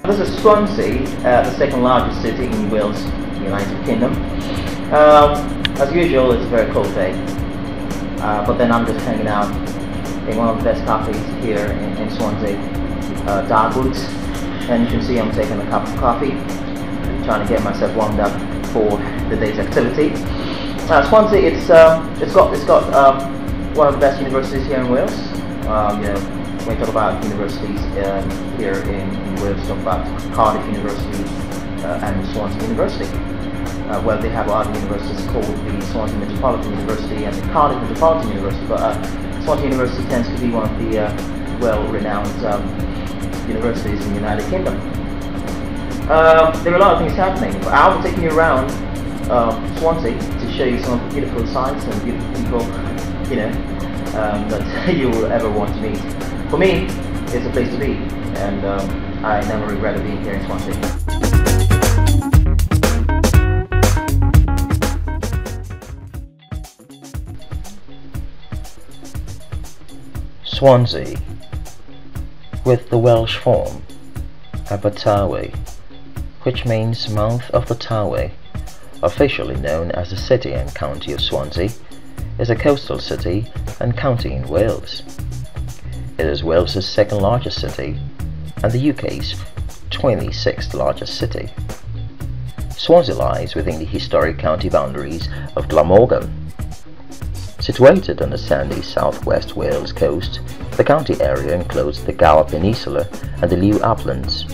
This is Swansea, the second largest city in Wales, United Kingdom. As usual, it's a very cold day, but then I'm just hanging out in one of the best cafes here in Swansea, Darkwoods, and you can see I'm taking a cup of coffee, trying to get myself warmed up for the day's activity. Swansea, it's got one of the best universities here in Wales. When we talk about universities here in Wales, we talk about Cardiff University and Swansea University. Well, they have other universities called the Swansea Metropolitan University and the Cardiff Metropolitan University, but Swansea University tends to be one of the well-renowned universities in the United Kingdom. There are a lot of things happening, but I'll be taking you around Swansea to show you some of the beautiful sights and beautiful people, that you will ever want to meet. For me, it's a place to be, and I never regretted being here in Swansea. Swansea, with the Welsh form Abertawe, which means mouth of the Tawe, officially known as the City and County of Swansea, is a coastal city and county in Wales. It is Wales's second largest city and the UK's 26th largest city. Swansea lies within the historic county boundaries of Glamorgan. Situated on the sandy southwest Wales coast, the county area includes the Gower Peninsula and the Liw Uplands.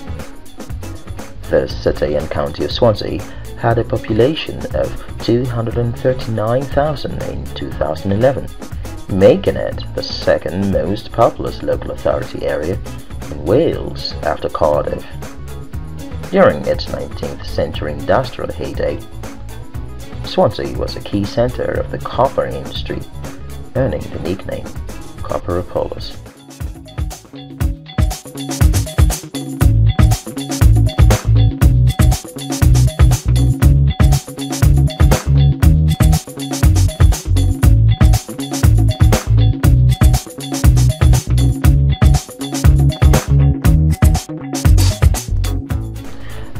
The city and county of Swansea had a population of 239,000 in 2011, making it the second most populous local authority area in Wales after Cardiff. During its 19th century industrial heyday, Swansea was a key centre of the copper industry, earning the nickname Copperopolis.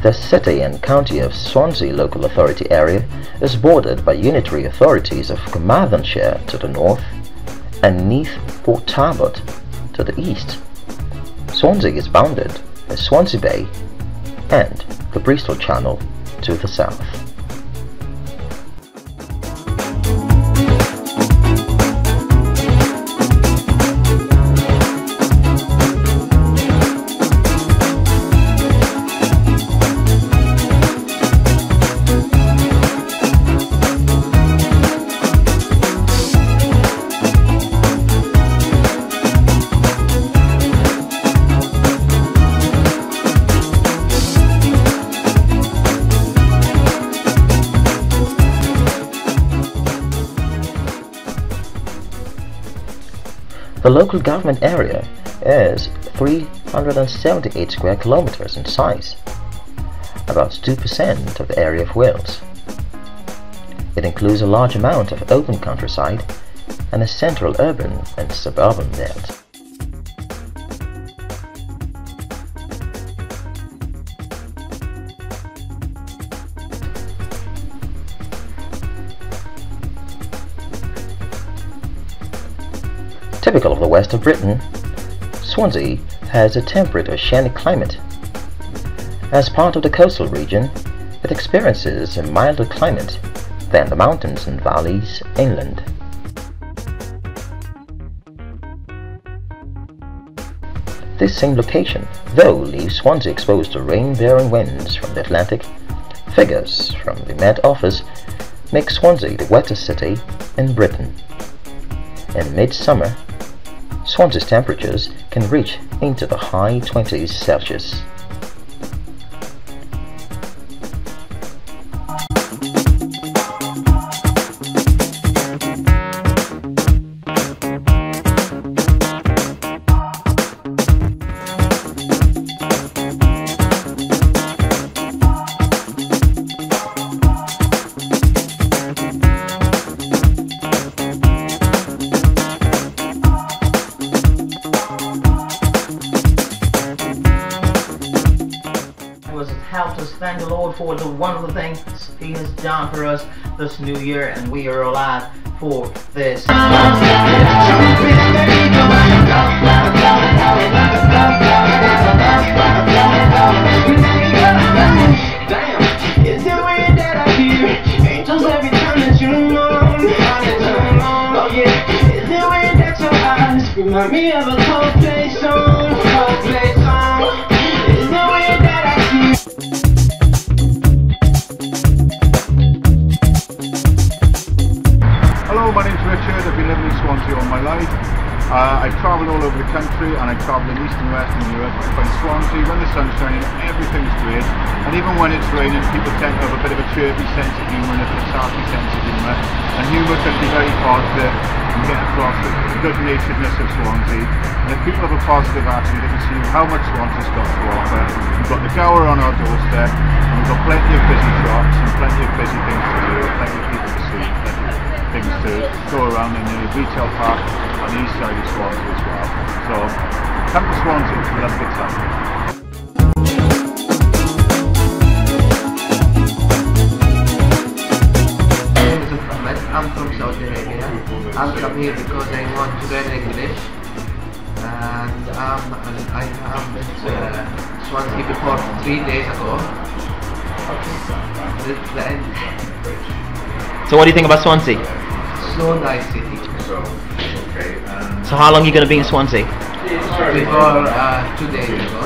The City and County of Swansea local authority area is bordered by unitary authorities of Carmarthenshire to the north and Neath Port Talbot to the east. Swansea is bounded by Swansea Bay and the Bristol Channel to the south. The local government area is 378 square kilometers in size, about 2% of the area of Wales. It includes a large amount of open countryside and a central urban and suburban belt. Typical of the west of Britain, Swansea has a temperate oceanic climate. As part of the coastal region, it experiences a milder climate than the mountains and valleys inland. This same location, though, leaves Swansea exposed to rain-bearing winds from the Atlantic. Figures from the Met Office makes Swansea the wettest city in Britain. In midsummer, Swansea's temperatures can reach into the high 20s Celsius. Help us thank the Lord for the wonderful things He has done for us this new year, and we are alive for this. Damn, is it weird that I hear angels every time that you moan? Oh yeah, is it weird that your eyes remind me of a Coldplay song? Coldplay song. Is it weird that I hear? Hello, my name's Richard. I've been living in Swansea all my life. I've travelled all over the country, and I've travelled in East and Western Europe. I find Swansea, when the sun's shining, everything's great. And even when it's raining, people tend to have a bit of a chirpy sense of humour and a sarky sense of humour. And humour can be very positive and get across the good-naturedness of Swansea. And if people have a positive attitude, they can see how much Swansea's got to offer. We've got the Gower on our doorstep, and we've got plenty of busy shops and plenty of busy things to do, plenty of people to see, plenty of things to go around in the retail park on the east side of Swansea as well. So come to Swansea, we'll have a good time. I'm from Saudi Arabia. I've come here because I want to learn English, and I have been to Swansea before 3 days ago. The end. So what do you think about Swansea? So nice city. So how long are you going to be in Swansea? Before 2 days ago.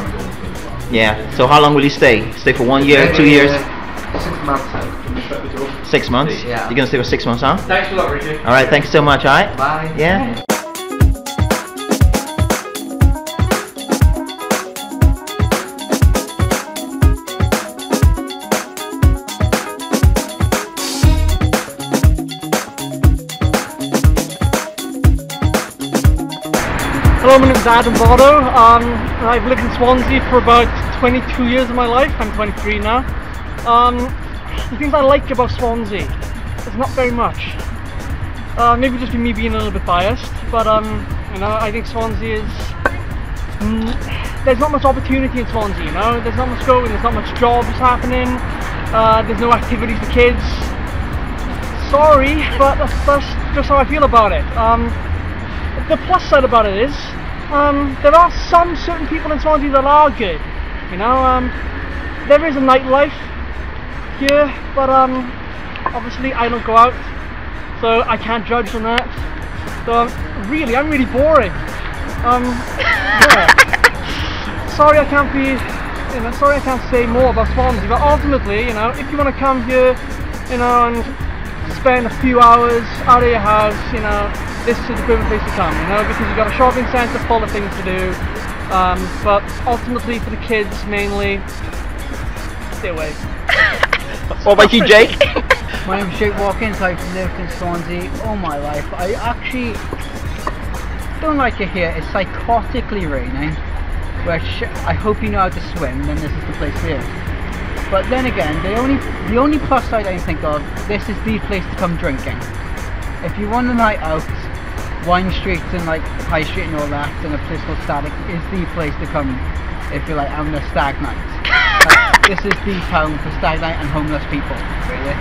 Yeah. So how long will you stay? Stay for 1 year, 2 years? 6 months. 6 months? Yeah. You're going to stay for 6 months, huh? Thanks a lot, Richard. Alright, thanks so much, alright? Bye. Yeah? Hello, my name is Adam Bordo. I've lived in Swansea for about 22 years of my life. I'm 23 now. The things I like about Swansea, there's not very much. Maybe just me being a little bit biased, but you know, I think Swansea is. There's not much opportunity in Swansea. You know, there's not much going. There's not much jobs happening. There's no activities for kids. Sorry, but that's just how I feel about it. The plus side about it is there are some certain people in Swansea that are good. You know, there is a nightlife here, but obviously I don't go out, so I can't judge on that. So really, I'm really boring. Yeah. Sorry I can't be, you know, sorry I can't say more about Swansea, but ultimately, you know, if you want to come here, you know, and spend a few hours out of your house, you know, this is the perfect place to come, you know, because you've got a shopping centre full of things to do, but ultimately for the kids mainly, stay away. What about you, Jake? My name's Jake Watkins. I've lived in Swansea all my life. I actually don't like it here. It's psychotically raining, which I hope you know how to swim, then this is the place for you. But then again, the only plus side I can think of, this is the place to come drinking. If you want a night out, Wine Street and like High Street and all that, and a place called Static is the place to come if you're like having a stag night. This is the town for stag night and homeless people, really.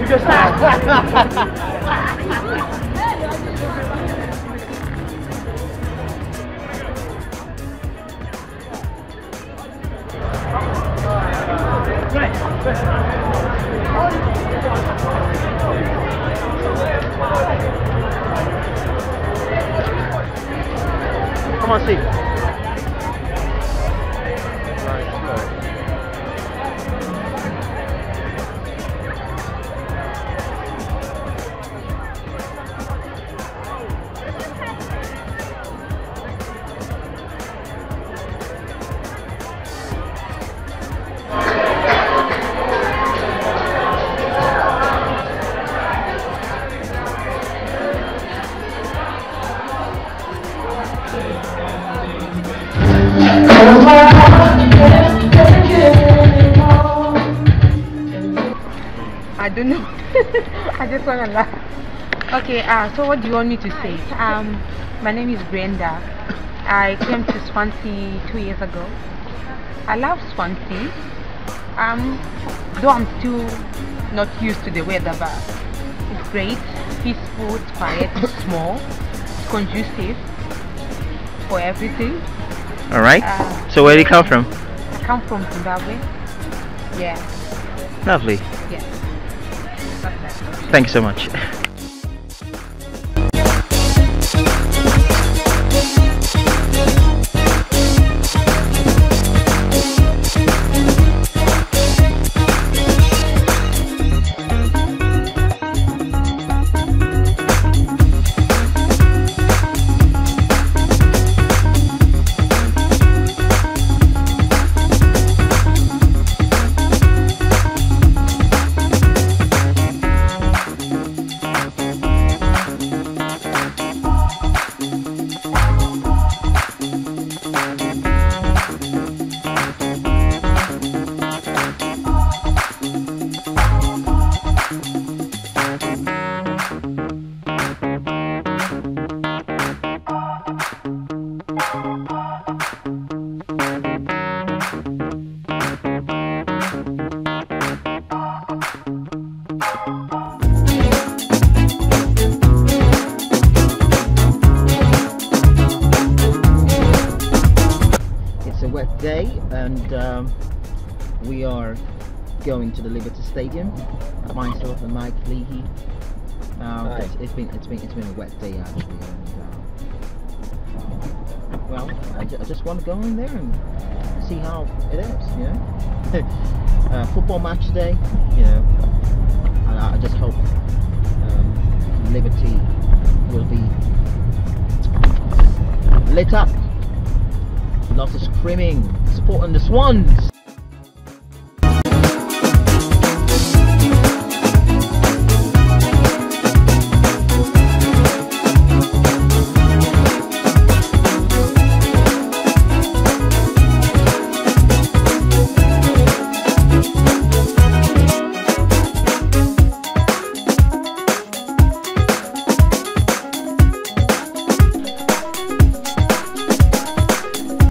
just come on, Steve. I don't know. I just want to laugh. Okay, so what do you want me to say? My name is Brenda. I came to Swansea 2 years ago. I love Swansea. Though I'm still not used to the weather, but it's great, peaceful, it's quiet, it's small, it's conducive for everything. All right. So where do you come from? I come from Zimbabwe. Yeah. Lovely. Yeah. Thank you so much. Day, and we are going to the Liberty Stadium. Myself and Mike Leahy. It's been a wet day actually, and well, I just want to go in there and see how it is, you know. Football match today, you know, and I just hope Liberty will be lit up. Lots of screaming, supporting the Swans.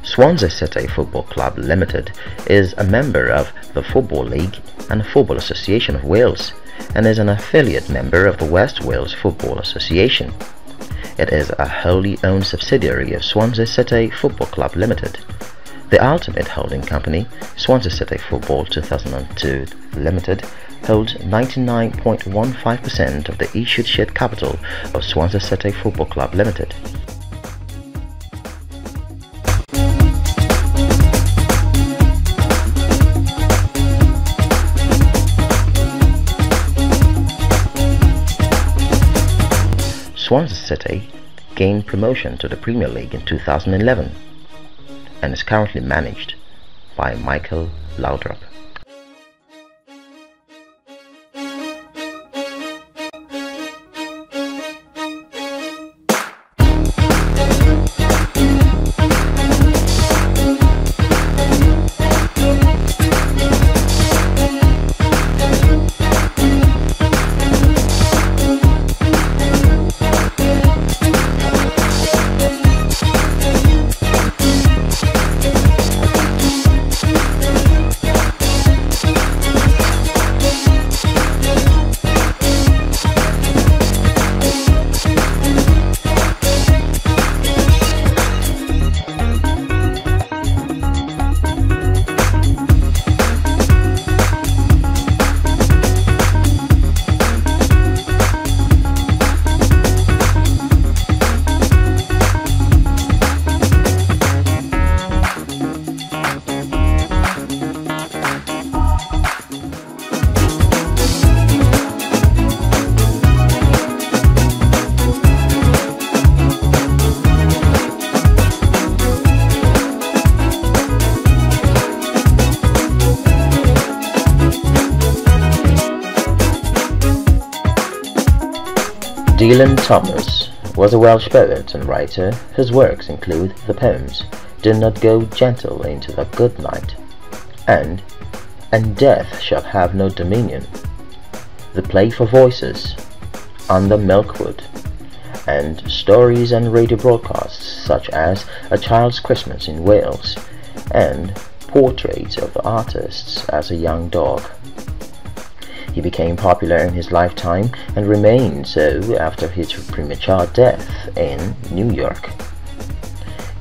Swansea City Football Club Limited is a member of the Football League and the Football Association of Wales and is an affiliate member of the West Wales Football Association. It is a wholly owned subsidiary of Swansea City Football Club Limited. The ultimate holding company, Swansea City Football 2002 Limited, holds 99.15% of the issued share capital of Swansea City Football Club Limited. Swansea City gained promotion to the Premier League in 2011 and is currently managed by Michael Laudrup. Dylan Thomas was a Welsh poet and writer whose works include the poems "Do Not Go Gentle into the Good Night" and Death Shall Have No Dominion, The Play for Voices, On the Milkwood, and stories and radio broadcasts such as A Child's Christmas in Wales and portraits of the artists as a young dog. He became popular in his lifetime and remained so after his premature death in New York.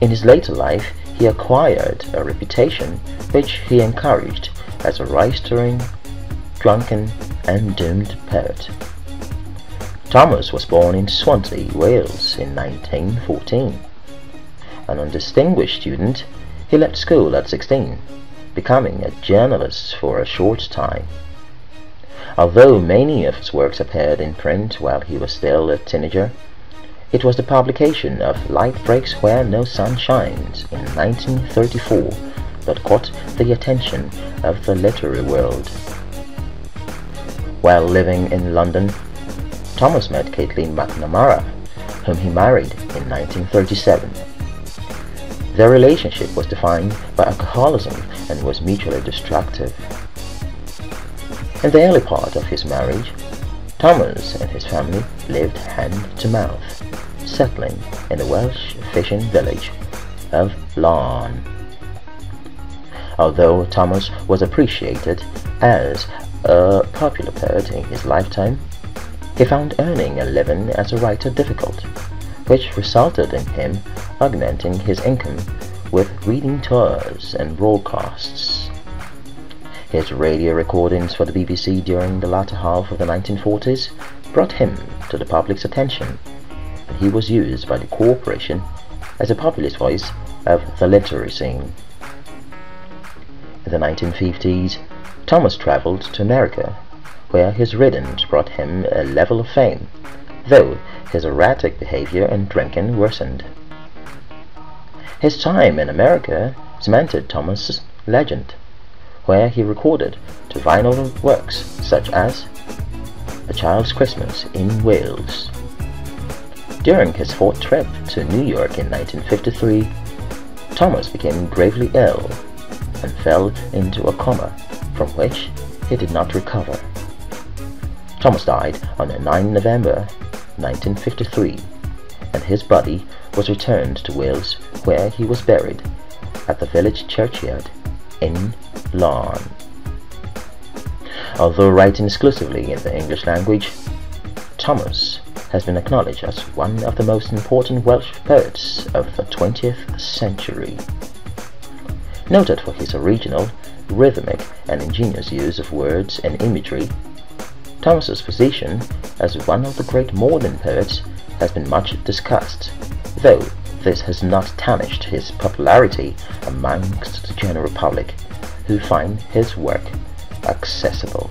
In his later life, he acquired a reputation which he encouraged as a roistering, drunken, and doomed poet. Thomas was born in Swansea, Wales in 1914. An undistinguished student, he left school at 16, becoming a journalist for a short time. Although many of his works appeared in print while he was still a teenager, it was the publication of Light Breaks Where No Sun Shines in 1934 that caught the attention of the literary world. While living in London, Thomas met Caitlin McNamara, whom he married in 1937. Their relationship was defined by alcoholism and was mutually destructive. In the early part of his marriage, Thomas and his family lived hand-to-mouth, settling in the Welsh fishing village of Larne. Although Thomas was appreciated as a popular poet in his lifetime, he found earning a living as a writer difficult, which resulted in him augmenting his income with reading tours and broadcasts. His radio recordings for the BBC during the latter half of the 1940s brought him to the public's attention, and he was used by the corporation as a populist voice of the literary scene. In the 1950s, Thomas travelled to America, where his readings brought him a level of fame, though his erratic behavior and drinking worsened. His time in America cemented Thomas's legend, where he recorded to vinyl works such as A Child's Christmas in Wales. During his fourth trip to New York in 1953, Thomas became gravely ill and fell into a coma from which he did not recover. Thomas died on 9 November 1953, and his body was returned to Wales, where he was buried at the village churchyard in Larne. Although writing exclusively in the English language, Thomas has been acknowledged as one of the most important Welsh poets of the 20th century. Noted for his original, rhythmic, and ingenious use of words and imagery, Thomas's position as one of the great modern poets has been much discussed, though this has not tarnished his popularity amongst the general public, who find his work accessible.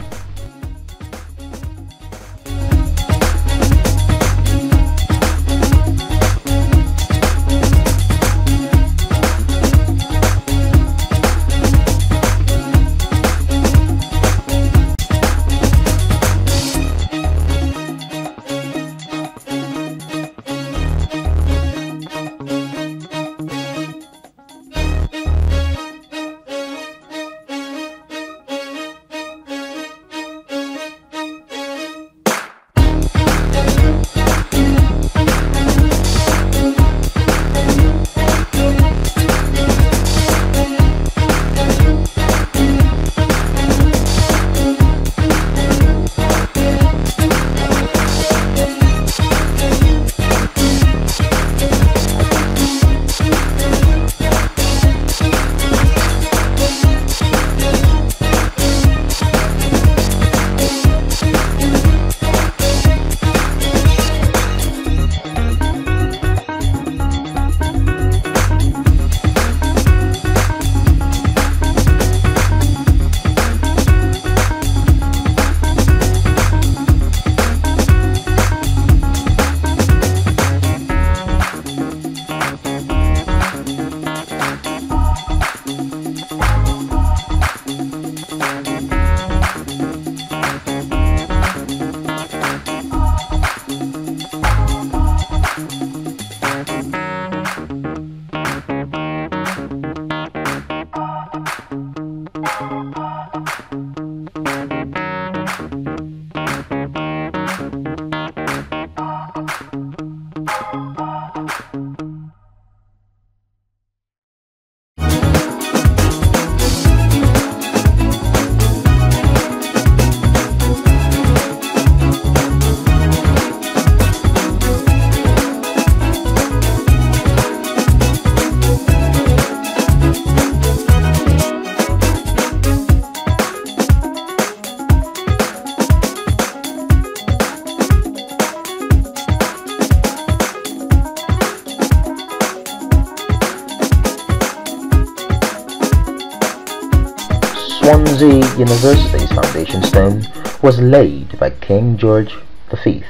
University's foundation stone was laid by King George V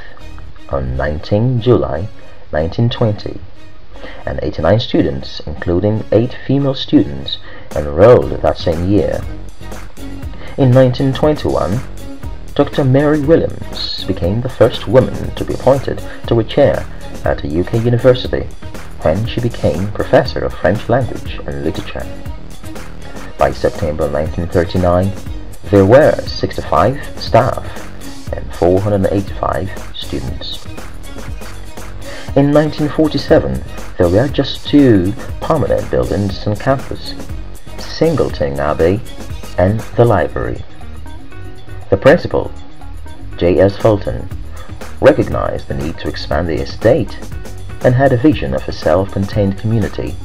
on 19 July 1920, and 89 students, including 8 female students, enrolled that same year. In 1921, Dr. Mary Williams became the first woman to be appointed to a chair at a UK university when she became Professor of French Language and Literature. By September 1939, there were 65 staff and 485 students. In 1947, there were just 2 permanent buildings on campus, Singleton Abbey and the library. The principal, J.S. Fulton, recognized the need to expand the estate and had a vision of a self-contained community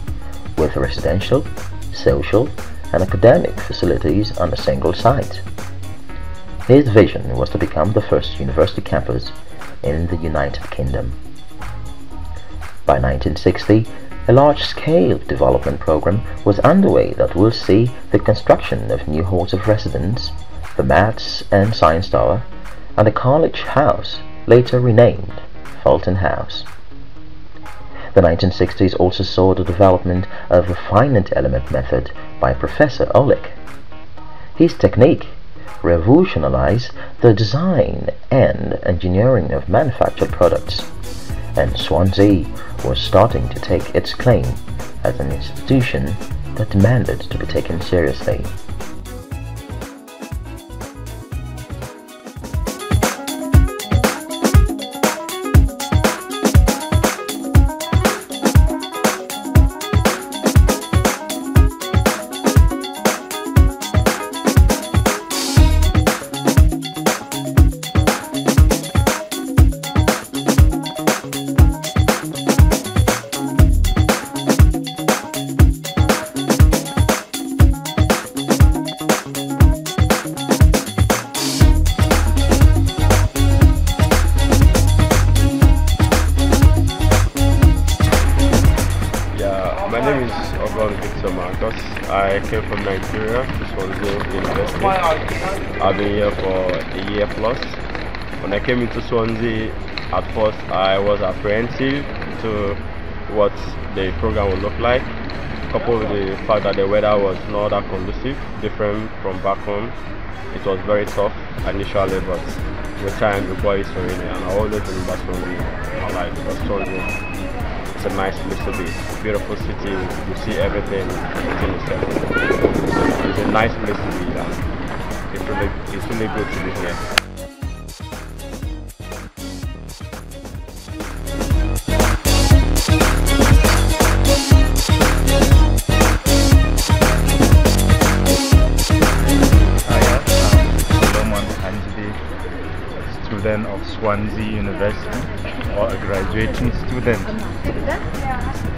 with residential, social, and academic facilities on a single site. His vision was to become the first university campus in the United Kingdom. By 1960, a large-scale development program was underway that will see the construction of new halls of residence, the Maths and Science Tower, and the College House, later renamed Fulton House. The 1960s also saw the development of the finite element method by Professor Olick. His technique revolutionized the design and engineering of manufactured products, and Swansea was starting to take its claim as an institution that demanded to be taken seriously. I came from Nigeria to Swansea University. I've been here for a year plus. When I came into Swansea, at first I was apprehensive to what the program would look like, coupled with the fact that the weather was not that conducive, different from back home. It was very tough initially, but with time the boy is raining, and I always remember Swansea in my life because Swansea, it's a nice place to be. It's a beautiful city. You see everything within itself. It's a nice place to be, and it's really good to be here. Student of Swansea University, or a graduating student,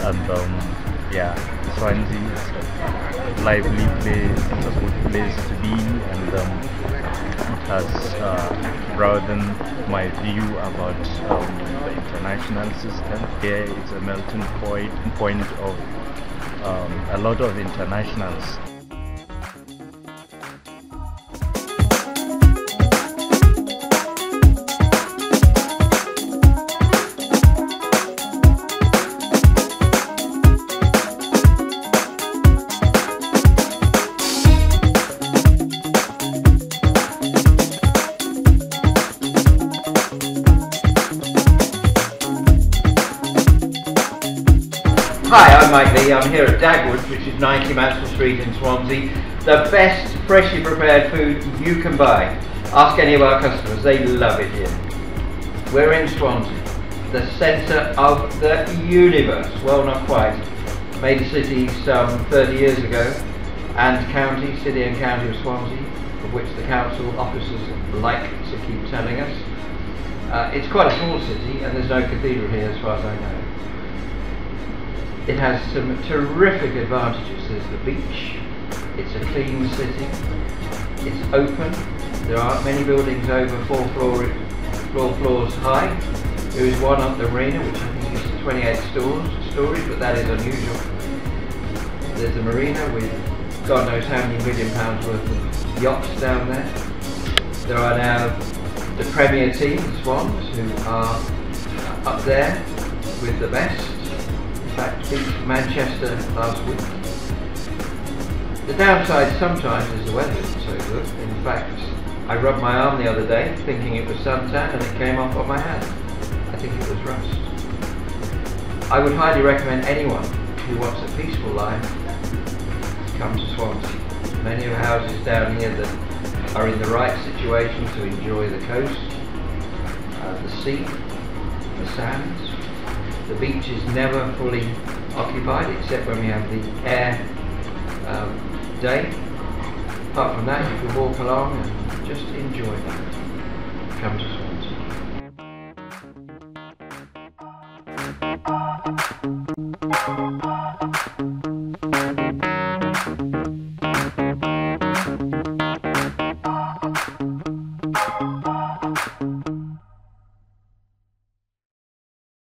and yeah, Swansea is a lively place, it's a good place to be, and it has broadened my view about the international system. Here it's a melting point of a lot of internationals. Hi, I'm Mike Lee. I'm here at Dagwood, which is 90 Mansell Street in Swansea. The best freshly prepared food you can buy. Ask any of our customers, they love it here. We're in Swansea, the centre of the universe. Well, not quite. Made a city some 30 years ago, and county, city and county of Swansea, of which the council officers like to keep telling us. It's quite a small city, and there's no cathedral here as far as I know. It has some terrific advantages. There's the beach, it's a clean city, it's open, there aren't many buildings over four floors high. There is one up the marina which I think is 28 stories, but that is unusual. There's a marina with God knows how many £1 million worth of yachts down there. There are now the Premier team, the Swans, who are up there with the best. In fact, beat Manchester last week. The downside sometimes is the weather isn't so good. In fact, I rubbed my arm the other day thinking it was suntan and it came off on my hand. I think it was rust. I would highly recommend anyone who wants a peaceful life come to Swansea. Many of the houses down here that are in the right situation to enjoy the coast, the sea, the sands. The beach is never fully occupied except when we have the air day. Apart from that, you can walk along and just enjoy that. Come to Swansea.